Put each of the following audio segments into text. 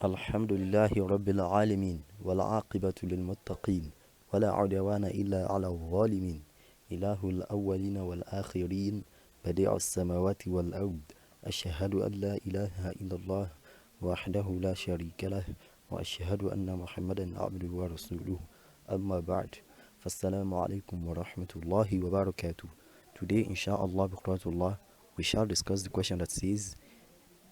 الحمد لله رب العالمين والعاقبة للمتقين ولا عدوان إلا على الظالمين إله الأولين والآخرين بديع السماوات والأرض أشهد أن لا إله إلا الله وحده لا شريك له وأشهد أن محمدا عبده ورسوله أما بعد فالسلام عليكم ورحمة الله وبركاته. Today inshallah biqratullah we shall discuss the question that says,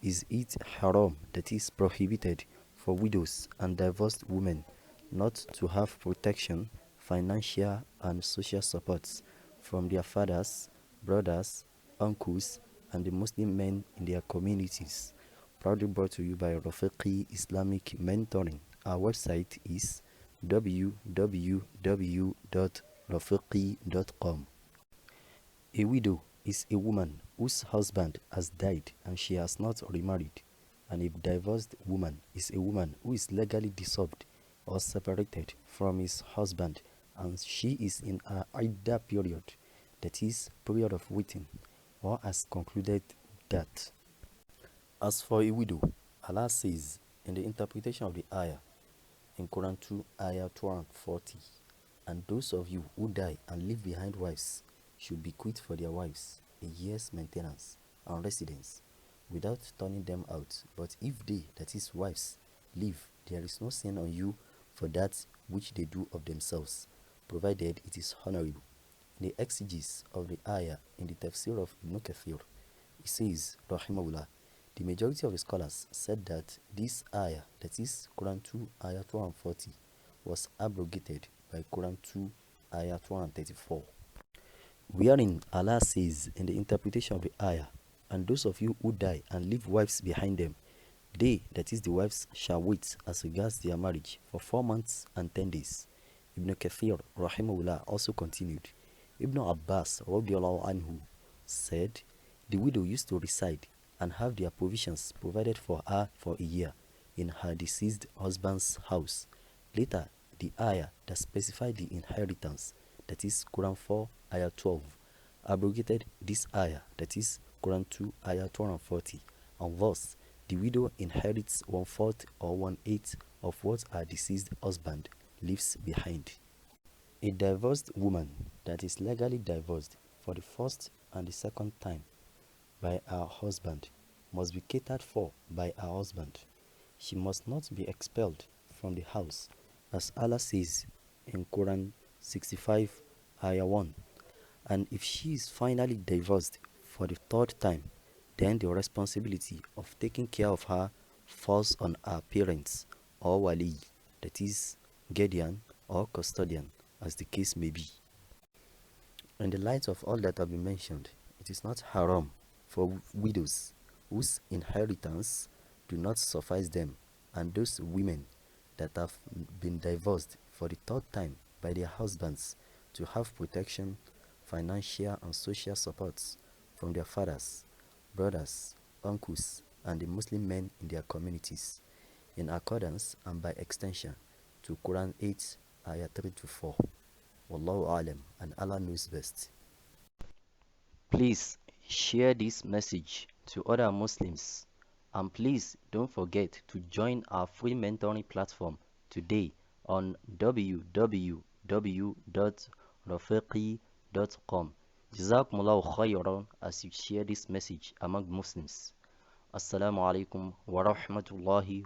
is it haram, that is prohibited, for widows and divorced women not to have protection, financial and social supports from their fathers, brothers, uncles, and the Muslim men in their communities? Proudly brought to you by Rafiqi Islamic Mentoring. Our website is www.rafiqi.com. A widow is a woman whose husband has died and she has not remarried, and a divorced woman is a woman who is legally dissolved or separated from his husband and she is in her iddah period, that is, period of waiting, or has concluded that. As for a widow, Allah says in the interpretation of the ayah in Quran 2 ayah 240, and those of you who die and leave behind wives should bequeath for their wives a year's maintenance and residence without turning them out. But if they, that is wives, leave, there is no sin on you for that which they do of themselves, provided it is honorable. In the exegesis of the ayah in the tafsir of Ibn Kathir, it says, Rahimahullah, the majority of the scholars said that this ayah, that is Quran 2 ayah 240, was abrogated by Quran 2 ayah 234, wherein Allah says in the interpretation of the ayah, and those of you who die and leave wives behind them, they, that is the wives, shall wait as regards their marriage for 4 months and 10 days. Ibn Kathir Rahimahullah also continued, Ibn Abbas radiallahu anhu said, the widow used to reside and have their provisions provided for her for a year in her deceased husband's house. Later, the ayah that specified the inheritance, that is Quran 4 ayah 12, abrogated this ayah, that is Quran 2 ayah 240, and thus the widow inherits 1/4 or 1/8 of what her deceased husband leaves behind. A divorced woman that is legally divorced for the first and the second time by her husband must be catered for by her husband. She must not be expelled from the house, as Allah says in Quran 65 ayah 1. And if she is finally divorced for the third time, then the responsibility of taking care of her falls on her parents or wali, that is guardian or custodian, as the case may be. In the light of all that have been mentioned, it is not haram for widows whose inheritance do not suffice them, and those women that have been divorced for the third time by their husbands, to have protection, financial and social supports from their fathers, brothers, uncles, and the Muslim men in their communities, in accordance and by extension to Quran 8 ayah 3 to 4. Wallahu alam, and Allah knows best. Please share this message to other Muslims, and please don't forget to join our free mentoring platform today on www.rafiqi.com. Jazakumullahu khairan as you share this message among Muslims. Assalamu alaikum wa rahmatullahi